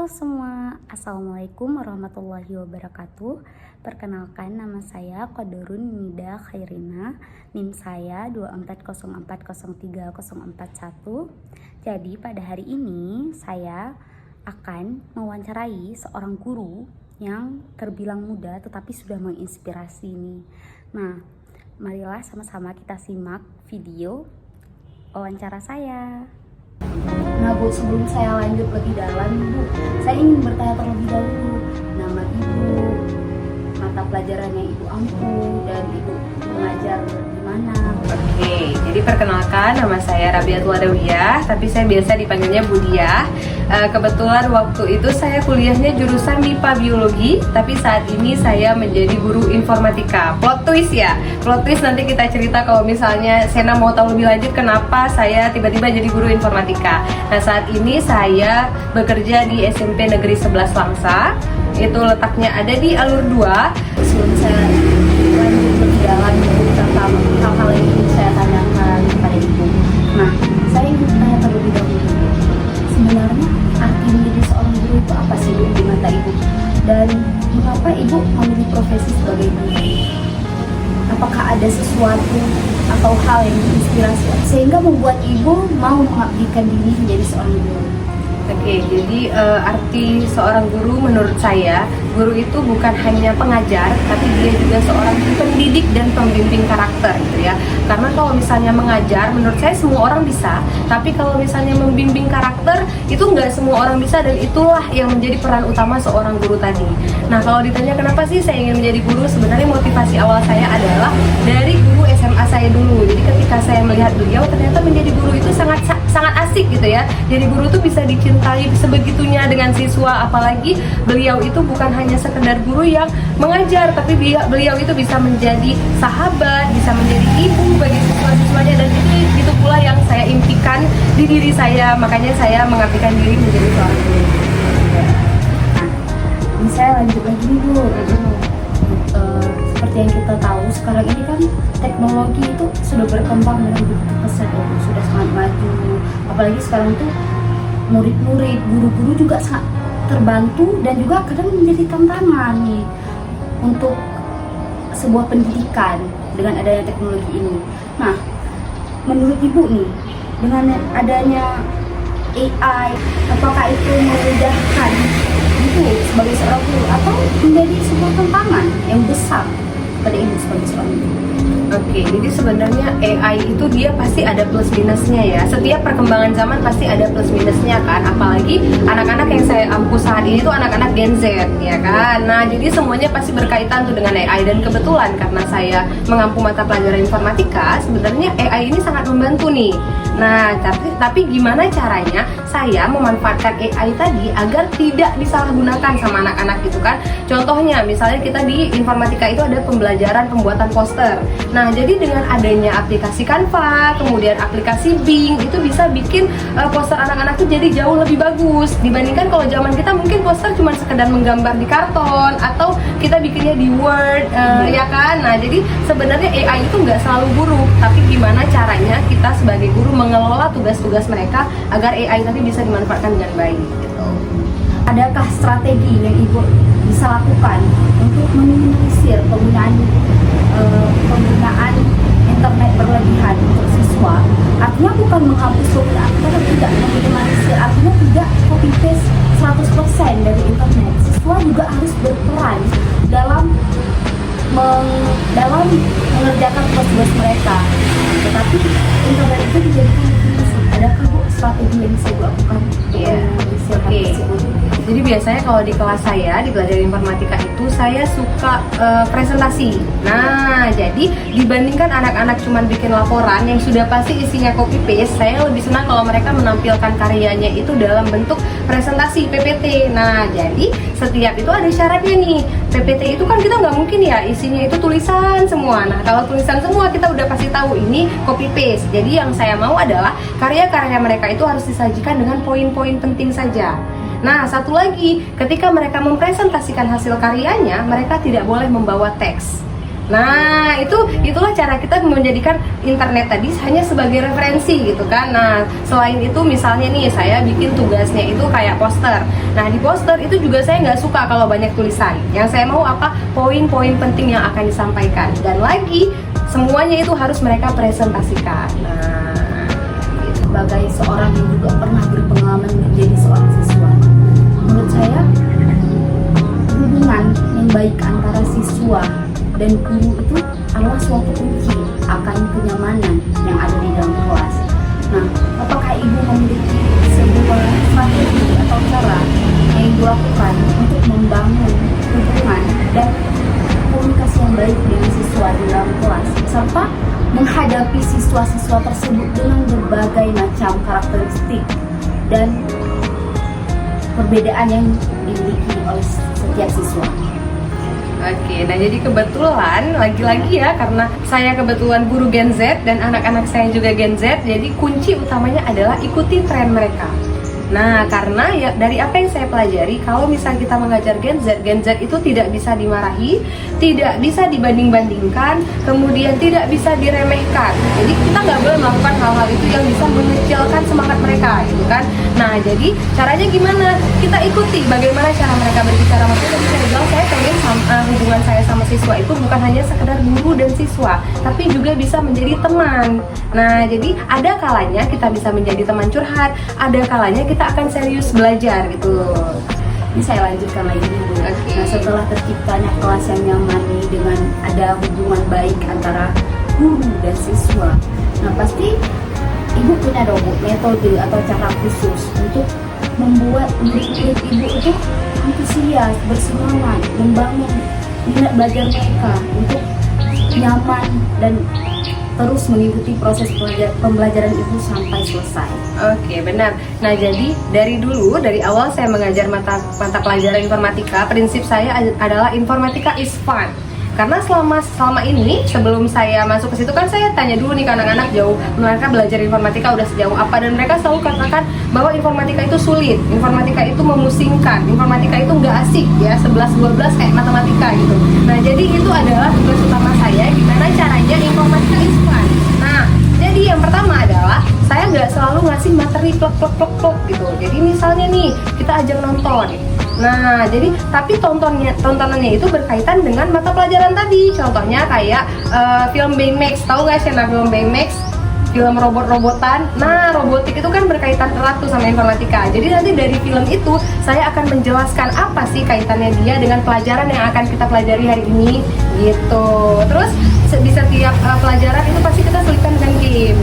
semua, Assalamualaikum warahmatullahi wabarakatuh. Perkenalkan, nama saya Qadrun Nida Khairina. NIM saya 240403041. Jadi pada hari ini saya akan mewawancarai seorang guru yang terbilang muda tetapi sudah menginspirasi nih. Nah, marilah sama-sama kita simak video wawancara saya. Nah Bu, sebelum saya lanjut lebih dalam Bu, saya ingin bertanya terlebih dahulu. Nama Ibu, mata pelajaran yang Ibu ampu, dan Ibu mengajar di mana? Oke, jadi perkenalkan, nama saya Rabiatul Adawiyah, tapi saya biasa dipanggilnya Budiah. Kebetulan waktu itu saya kuliahnya jurusan MIPA Biologi, tapi saat ini saya menjadi guru informatika. Plot twist ya, plot twist nanti kita cerita kalau misalnya Sena mau tahu lebih lanjut kenapa saya tiba-tiba jadi guru informatika. Nah saat ini saya bekerja di SMP Negeri 11 Langsa, itu letaknya ada di Alur 2. Sebelum saya lanjut lebih dalam tentang hal-hal yang ingin saya tanyakan kepada Ibu, nah saya ingin bertanya terlebih dahulu, sebenarnya arti menjadi seorang guru itu apa sih Bu di mata Ibu? Dan mengapa Ibu memilih profesi sebagai guru? Apakah ada sesuatu atau hal yang menginspirasi sehingga membuat Ibu mau mengabdikan diri menjadi seorang guru? Oke, jadi arti seorang guru menurut saya, guru itu bukan hanya pengajar, tapi dia juga seorang pendidik dan pembimbing karakter gitu ya. Karena kalau misalnya mengajar, menurut saya semua orang bisa, tapi kalau misalnya membimbing karakter, itu nggak semua orang bisa, dan itulah yang menjadi peran utama seorang guru tadi. Nah, kalau ditanya kenapa sih saya ingin menjadi guru, sebenarnya motivasi awal saya adalah dari guru SMA saya dulu. Jadi ketika saya melihat beliau, ternyata menjadi guru itu sangat asik gitu ya. Jadi guru tuh bisa dicintai sebegitunya dengan siswa, apalagi beliau itu bukan hanya sekedar guru yang mengajar, tapi beliau itu bisa menjadi sahabat, bisa menjadi ibu bagi siswa-siswanya, dan itu pula yang saya impikan di diri saya. Makanya saya mengabdikan diri menjadi seorang guru. Nah, ini saya lanjut lagi nih Bu. Seperti yang kita tahu sekarang ini kan teknologi itu sudah berkembang dengan begitu pesat ya, sudah sangat maju. Apalagi sekarang tuh murid-murid, guru-guru juga sangat terbantu dan juga kadang menjadi tantangan nih untuk sebuah pendidikan dengan adanya teknologi ini. Nah, menurut Ibu nih, dengan adanya AI, apakah itu memudahkan Ibu sebagai seorang guru atau menjadi sebuah tantangan yang besar pada Ibu sebagai seorang guru? Oke, jadi sebenarnya AI itu dia pasti ada plus minusnya ya. Setiap perkembangan zaman pasti ada plus minusnya kan. Apalagi anak-anak yang saya ampu saat ini tuh anak-anak Gen Z ya kan. Nah, jadi semuanya pasti berkaitan tuh dengan AI. Dan kebetulan karena saya mengampu mata pelajaran informatika, sebenarnya AI ini sangat membantu nih. Nah, tapi gimana caranya saya memanfaatkan AI tadi agar tidak disalahgunakan sama anak-anak gitu kan. Contohnya misalnya kita di informatika itu ada pembelajaran pembuatan poster. Nah, jadi dengan adanya aplikasi Canva, kemudian aplikasi Bing, itu bisa bikin poster anak-anak itu jadi jauh lebih bagus dibandingkan kalau zaman kita mungkin poster cuma sekedar menggambar di karton atau kita bikinnya di Word, ya kan. Nah, jadi sebenarnya AI itu nggak selalu buruk, tapi gimana caranya kita sebagai guru mengelola tugas-tugas mereka agar AI tadi bisa dimanfaatkan dengan baik gitu. Adakah strategi yang Ibu bisa lakukan untuk meminimalisir penggunaan internet berlebihan untuk siswa? Artinya bukan menghapus penggunaan internet, tidak meminimalisir, artinya tidak copy paste 100% dari internet. Siswa juga harus berperan dalam mengerjakan tugas mereka. Tetapi internet itu dijadikan prinsip. Adakah Bu strategi yang bisa Bu lakukan? Iya. Oke. Jadi biasanya kalau di kelas saya di pelajaran informatika itu saya suka presentasi. Nah, jadi dibandingkan anak-anak cuma bikin laporan yang sudah pasti isinya copy paste, saya lebih senang kalau mereka menampilkan karyanya itu dalam bentuk presentasi PPT. Nah, jadi setiap itu ada syaratnya nih. PPT itu kan kita nggak mungkin ya isinya itu tulisan semua. Nah, kalau tulisan semua kita udah pasti tahu ini copy paste. Jadi yang saya mau adalah karya-karya mereka itu harus disajikan dengan poin-poin penting saja. Nah, satu lagi, ketika mereka mempresentasikan hasil karyanya, mereka tidak boleh membawa teks. Nah, itulah cara kita menjadikan internet tadi hanya sebagai referensi gitu kan. Nah, selain itu misalnya nih saya bikin tugasnya itu kayak poster. Nah, di poster itu juga saya nggak suka kalau banyak tulisan. Yang saya mau apa? Poin-poin penting yang akan disampaikan. Dan lagi semuanya itu harus mereka presentasikan. Nah, Sebagai seorang yang juga pernah berpengalaman menjadi seorang siswa, menurut saya hubungan yang baik antara siswa dan guru itu adalah suatu kunci akan kenyamanan yang ada di dalam kelas. Nah, apakah ibu memiliki sebuah strategi atau cara yang dilakukan untuk membangun hubungan dan komunikasi yang baik dengan siswa di dalam kelas, serta menghadapi siswa-siswa tersebut dengan berbagai macam karakteristik dan perbedaan yang dimiliki oleh setiap siswa? Oke, nah jadi kebetulan lagi-lagi ya, karena saya kebetulan guru Gen Z dan anak-anak saya juga Gen Z, jadi kunci utamanya adalah ikuti tren mereka. Nah, karena ya dari apa yang saya pelajari, kalau misal kita mengajar Gen Z itu tidak bisa dimarahi, tidak bisa dibanding-bandingkan, kemudian tidak bisa diremehkan. Jadi kita nggak boleh melakukan hal-hal itu yang bisa mengecilkan semangat mereka, gitu kan. Nah, jadi caranya gimana? Kita ikuti bagaimana cara mereka berbicara. Maksudnya tadi saya bilang, saya pengen hubungan saya sama siswa itu bukan hanya sekedar guru dan siswa, tapi juga bisa menjadi teman. Nah, jadi ada kalanya kita bisa menjadi teman curhat, ada kalanya kita akan serius belajar gitu. Ini saya lanjutkan lagi nih, Bu. Oke. Nah, setelah terciptanya kelas yang nyaman nih, dengan ada hubungan baik antara guru dan siswa, nah pasti ibu punya dong, Bu, metode atau cara khusus untuk membuat murid-murid ibu itu antusias, bersemangat, membangun minat belajar mereka untuk nyaman dan terus mengikuti proses pembelajaran ibu sampai selesai. Oke, benar. Nah, jadi dari awal saya mengajar mata pelajaran informatika, prinsip saya adalah informatika is fun. Karena selama ini sebelum saya masuk ke situ kan saya tanya dulu nih ke anak-anak jauh mereka belajar informatika udah sejauh apa, dan mereka selalu katakan bahwa informatika itu sulit, informatika itu memusingkan, informatika itu nggak asik ya, 11-12 kayak matematika gitu. Nah, jadi itu adalah tugas utama saya, gimana caranya informatika is fun. Nah, jadi yang pertama adalah saya nggak selalu ngasih materi plok gitu. Jadi misalnya nih kita ajak nonton. Nah, jadi tapi tontonannya itu berkaitan dengan mata pelajaran tadi. Contohnya kayak film Baymax, tahu nggak sih film Baymax? Film robot-robotan. Nah, robotik itu kan berkaitan erat tuh sama informatika. Jadi nanti dari film itu saya akan menjelaskan apa sih kaitannya dia dengan pelajaran yang akan kita pelajari hari ini gitu. Terus di setiap pelajaran itu pasti kita selipkan dengan game.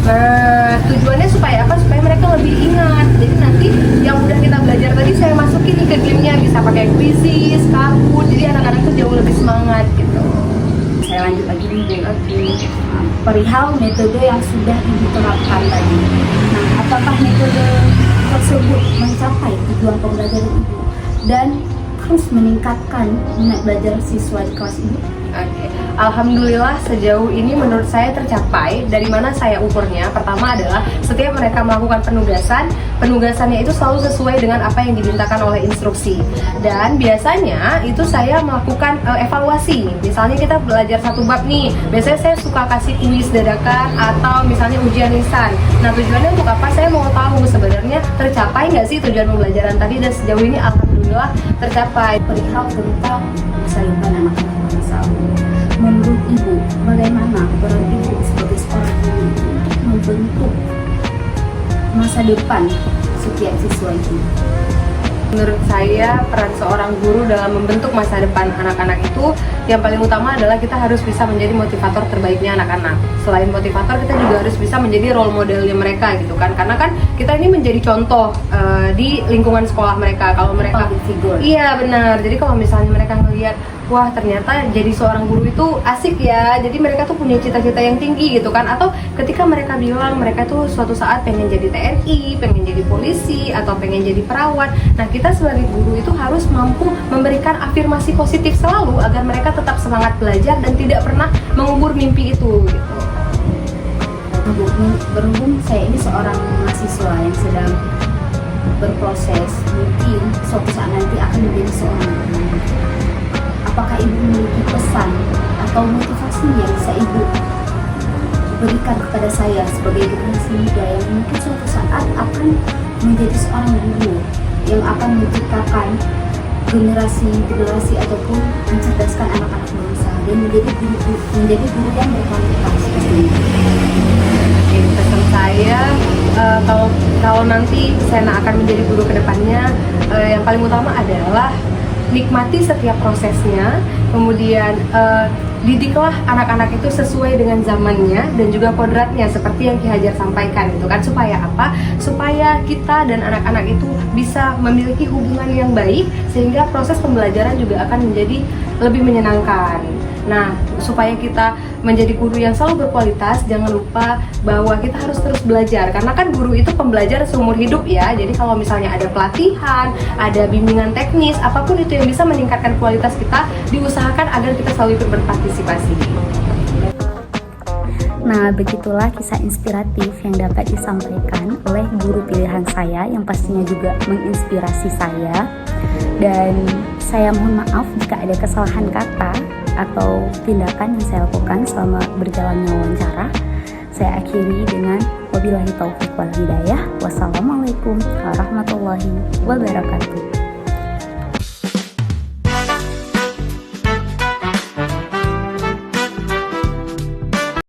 Nah, tujuannya supaya apa? Supaya mereka lebih ingat. Jadi nanti yang udah kita belajar tadi saya masukin nih ke gamenya, bisa pakai quizzes, Kahoot. Jadi anak-anak tuh jauh lebih semangat gitu. Saya lanjut lagi nih, Bu. Perihal metode yang sudah ibu terapkan tadi. Nah, apakah metode tersebut mencapai tujuan pembelajaran ibu dan terus meningkatkan minat belajar siswa di kelas ibu? Oke, alhamdulillah sejauh ini menurut saya tercapai. Dari mana saya ukurnya? Pertama adalah setiap mereka melakukan penugasannya itu selalu sesuai dengan apa yang dimintakan oleh instruksi. Dan biasanya itu saya melakukan evaluasi. Misalnya kita belajar satu bab nih, biasanya saya suka kasih kuis dadakan atau misalnya ujian lisan. Nah, tujuannya untuk apa? Saya mau tahu sebenarnya tercapai nggak sih tujuan pembelajaran tadi, dan sejauh ini alhamdulillah tercapai. Perihal tentang masa depan anak-anak bangsa, menurut ibu bagaimana peran ibu sebagai seorang guru untuk membentuk masa depan setiap siswa itu? Menurut saya peran seorang guru dalam membentuk masa depan anak-anak itu yang paling utama adalah kita harus bisa menjadi motivator terbaiknya anak-anak. Selain motivator, kita juga harus bisa menjadi role modelnya mereka gitu kan. Karena kan kita ini menjadi contoh di lingkungan sekolah mereka. Kalau mereka figur. Iya, benar. Jadi kalau misalnya mereka ngelihat, wah ternyata jadi seorang guru itu asik ya, jadi mereka tuh punya cita-cita yang tinggi gitu kan. Atau ketika mereka bilang mereka tuh suatu saat pengen jadi TNI, pengen jadi polisi, atau pengen jadi perawat. Nah, kita sebagai guru itu harus mampu memberikan afirmasi positif selalu agar mereka tetap semangat belajar dan tidak pernah mengubur mimpi itu gitu. Berhubung saya ini seorang mahasiswa yang sedang berproses, mungkin suatu saat nanti akan menjadi seorang guru. Apakah ibu memiliki pesan atau motivasi yang bisa Ibu berikan kepada saya sebagai generasi muda yang mungkin suatu saat akan menjadi seorang guru yang akan menciptakan generasi ataupun mencerdaskan anak-anak bangsa dan menjadi guru yang berkualitas pastinya. Oke, pesan saya kalau nanti saya akan menjadi guru kedepannya, yang paling utama adalah nikmati setiap prosesnya, kemudian didiklah anak-anak itu sesuai dengan zamannya dan juga kodratnya seperti yang Ki Hajar sampaikan gitu kan, supaya apa? Supaya kita dan anak-anak itu bisa memiliki hubungan yang baik sehingga proses pembelajaran juga akan menjadi lebih menyenangkan. Nah, supaya kita menjadi guru yang selalu berkualitas, jangan lupa bahwa kita harus terus belajar. Karena kan guru itu pembelajar seumur hidup ya. Jadi kalau misalnya ada pelatihan, ada bimbingan teknis, apapun itu yang bisa meningkatkan kualitas kita, diusahakan agar kita selalu ikut berpartisipasi. Nah, begitulah kisah inspiratif yang dapat disampaikan oleh guru pilihan saya yang pastinya juga menginspirasi saya. Dan saya mohon maaf jika ada kesalahan kata atau tindakan yang saya lakukan selama berjalannya wawancara. Saya akhiri dengan wabillahi taufiq wal hidayah. Wassalamualaikum warahmatullahi wabarakatuh.